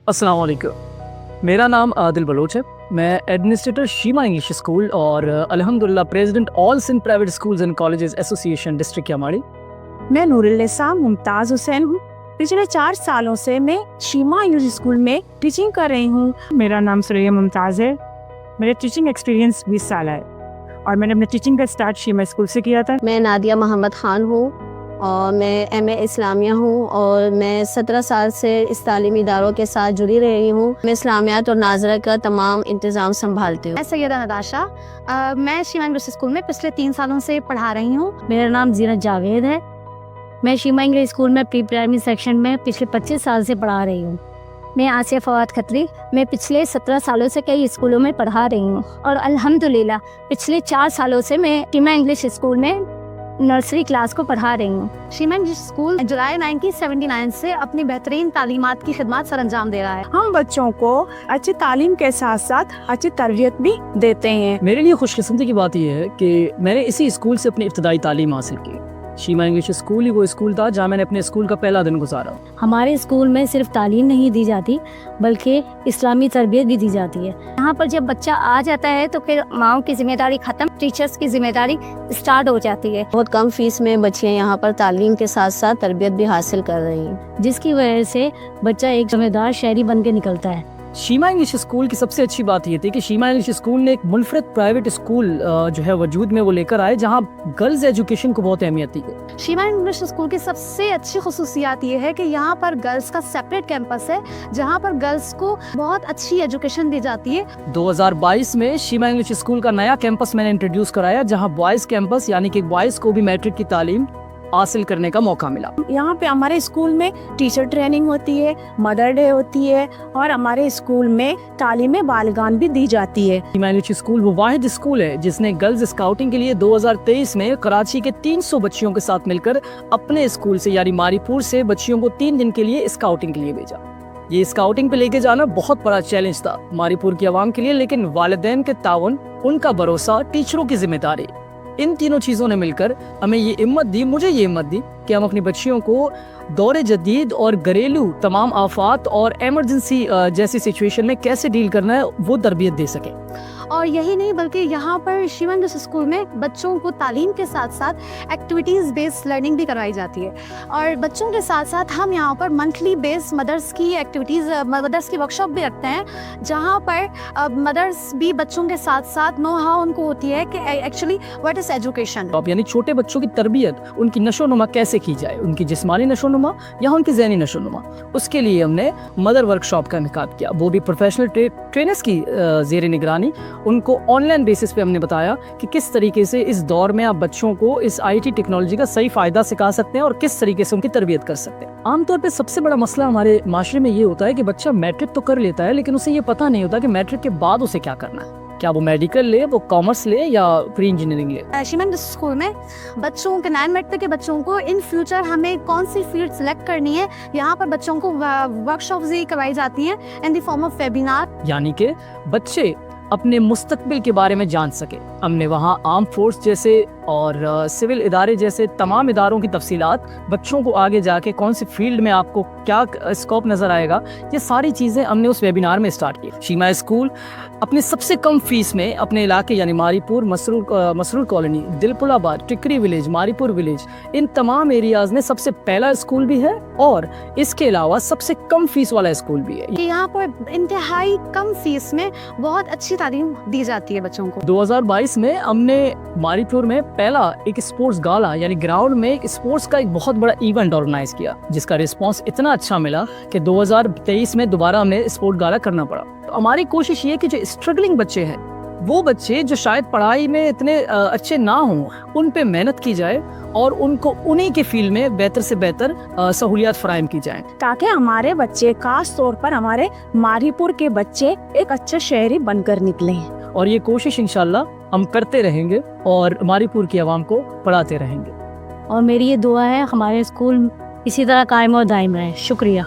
अस्सलाम वालेकुम। मेरा नाम आदिल बलोच है। मैं एडमिनिस्ट्रेटर शीमा इंग्लिश स्कूल और अल्हम्दुलिल्लाह president all Sindh private schools and colleges association district यामाड़ी। मैं नूरुन्निसा मुमताज़ हुसैन हूँ। पिछले 4 सालों से मैं शीमा इंग्लिश स्कूल में टीचिंग कर रही हूँ। मेरा नाम सुरैया मुमताज़ है। मेरा टीचिंग एक्सपीरियंस 20 साल है और मैंने अपने टीचिंग का स्टार्ट शीमा स्कूल से किया था। मैं नादिया मोहम्मद ख़ान हूँ और मैं एमए इस्लामिया हूँ और मैं 17 साल से इस तालीमी इदारों के साथ जुड़ी रही हूँ। मैं इस्लामियात और नाज़रा का तमाम इंतज़ाम संभालती हूँ। मैं सैयदा नदाशा, मैं शीमा इंग्लिश स्कूल में पिछले 3 सालों से पढ़ा रही हूँ। मेरा नाम जीनत जावेद है। मैं शीमा इंग्लिश स्कूल में प्री प्राइमरी सेक्शन में पिछले 25 साल से पढ़ा रही हूँ। मैं आसिया फवाद खत्री, मैं पिछले 17 सालों से कई स्कूलों में पढ़ा रही हूँ और अल्हम्दुलिल्लाह पिछले 4 सालों से मैं शीमा इंग्लिश स्कूल में नर्सरी क्लास को पढ़ा रही हूँ। शीमा इंग्लिश स्कूल जुलाई 1979 से अपनी बेहतरीन तालीमात की खिदमत सर अंजाम दे रहा है। हम बच्चों को अच्छी तालीम के साथ साथ अच्छी तरबियत भी देते हैं। मेरे लिए खुशकिस्मती की बात यह है कि मैंने इसी स्कूल से अपनी इब्तदाई तालीम हासिल की। शीमा इंग्लिश स्कूल ही वो स्कूल था जहाँ मैंने अपने स्कूल का पहला दिन गुजारा। हमारे स्कूल में सिर्फ तालीम नहीं दी जाती बल्कि इस्लामी तरबियत भी दी जाती है। यहाँ पर जब बच्चा आ जाता है तो फिर माओ की जिम्मेदारी खत्म, टीचर्स की जिम्मेदारी स्टार्ट हो जाती है। बहुत कम फीस में बच्चियाँ यहाँ पर तालीम के साथ साथ तरबियत भी हासिल कर रही हैं, जिसकी वजह से बच्चा एक जिम्मेदार शहरी बन के निकलता है। शीमा इंग्लिश स्कूल की सबसे अच्छी बात ये थी कि शीमा इंग्लिश स्कूल ने एक मुनफरद प्राइवेट स्कूल जो है वजूद में वो लेकर आए जहाँ गर्ल्स एजुकेशन को बहुत अहमियत दी गई। शीमा इंग्लिश स्कूल की सबसे अच्छी खुसूसियात ये है कि यहाँ पर गर्ल्स का सेपरेट कैंपस है जहाँ पर गर्ल्स को बहुत अच्छी एजुकेशन दी जाती है। 2022 में शीमा इंग्लिश स्कूल का नया कैंपस मैंने इंट्रोड्यूस कराया जहाँ बॉयज़ कैंपस यानी कि बॉयज़ को भी मैट्रिक की तालीम हासिल करने का मौका मिला। यहाँ पे हमारे स्कूल में टीचर ट्रेनिंग होती है, मदर डे होती है और हमारे स्कूल में तालीम बालिगान भी दी जाती है। शीमा इंग्लिश स्कूल वो वाहिद स्कूल है जिसने गर्ल्स स्काउटिंग के लिए 2023 में कराची के 300 बच्चियों के साथ मिलकर अपने स्कूल से यानी मारीपुर से बच्चियों को 3 दिन के लिए स्काउटिंग के लिए भेजा। ये स्काउटिंग पे लेके जाना बहुत बड़ा चैलेंज था मारीपुर की आवाम के लिए, लेकिन वालिदैन के ताउन, उनका भरोसा, टीचरों की जिम्मेदारी, इन तीनों चीज़ों ने मिलकर हमें ये हिम्मत दी, मुझे ये हिम्मत दी कि हम अपनी बच्चियों को दौरे जदीद और घरेलू तमाम आफात और एमरजेंसी जैसी सिचुएशन में कैसे डील करना है वो तरबियत दे सकें। और यही नहीं बल्कि यहाँ पर शीमा इंग्लिश स्कूल में बच्चों को तालीम के साथ साथ एक्टिविटीज़ बेस्ड लर्निंग भी करवाई जाती है और बच्चों के साथ साथ हम यहाँ पर मंथली बेस्ड मदर्स की एक्टिविटीज़, मदर्स की वर्कशॉप भी रखते हैं जहाँ पर मदर्स भी बच्चों के साथ साथ नो हाउ उनको होती है कि एक्चुअली व्हाट इज़ एजुकेशन। यानी छोटे बच्चों की तरबियत, उनकी नशोनुमा कैसे की जाए, उनकी जिस्मानी नशोनुमा या उनकी ज़हनी नशोनुमा, उसके लिए हमने मदर वर्कशॉप का इनेकाद किया, वो भी प्रोफेशनल ट्रेनर्स की ज़ेर निगरानी। उनको ऑनलाइन बेसिस पे हमने बताया कि किस तरीके से इस दौर में आप बच्चों को इस आईटी टेक्नोलॉजी का सही फ़ायदा सिखा सकते हैं और किस तरीके से उनकी तरबियत कर सकते हैं। आमतौर पे सबसे बड़ा मसला हमारे माशरे में ये होता है कि बच्चा मैट्रिक तो कर लेता है लेकिन उसे ये पता नहीं होता कि मैट्रिक के बाद उसे क्या करना है, क्या वो मेडिकल ले, वो कॉमर्स ले या प्री इंजीनियरिंग ले। शीमा इंग्लिश स्कूल में बच्चों के 9 मिनट तक के बच्चों को इन फ्यूचर हमें कौन सी फील्ड सेलेक्ट करनी है, यहाँ पर बच्चों को वर्कशॉप्स भी करवाई जाती हैं in the form of webinar, यानी कि बच्चे अपने मुस्तकबिल के बारे में जान सके। हमने वहाँ आर्म फोर्स जैसे और सिविल इदारे जैसे तमाम इदारों की तफसीलात, बच्चों को आगे जाके कौन सी फील्ड में आपको क्या स्कोप नज़र आएगा, ये सारी चीज़ें हमने उस वेबिनार में स्टार्ट की। शीमा स्कूल अपने सबसे कम फीस में अपने इलाके यानी मारीपुर, मसरूर कॉलोनी, दिलपुलाबाद, टिकरी विलेज, मारीपुर विलेज, इन तमाम एरियाज़ में सबसे पहला स्कूल भी है और इसके अलावा सबसे कम फीस वाला स्कूल भी है। यहाँ पर इंतहाई कम फीस में बहुत अच्छी तालीम दी जाती है बच्चों को। 2022 में हमने मारीपुर में पहला एक स्पोर्ट्स गाला यानी ग्राउंड में एक स्पोर्ट्स का एक बहुत बड़ा इवेंट ऑर्गेनाइज किया जिसका रिस्पांस इतना अच्छा मिला कि 2023 में दोबारा हमें स्पोर्ट गाला करना पड़ा। तो हमारी कोशिश ये कि जो स्ट्रगलिंग बच्चे हैं, वो बच्चे जो शायद पढ़ाई में इतने अच्छे ना हों, उन पे मेहनत की जाए और उनको उन्हीं के फील्ड में बेहतर से बेहतर सहूलियात फराहम की जाएं, ताकि हमारे बच्चे, खास तौर पर हमारे मारीपुर के बच्चे एक अच्छे शहरी बनकर निकले। और ये कोशिश इंशाल्लाह हम करते रहेंगे और मारीपुर की आवाम को पढ़ाते रहेंगे। और मेरी ये दुआ है हमारे स्कूल इसी तरह कायम और दायम रहे। शुक्रिया।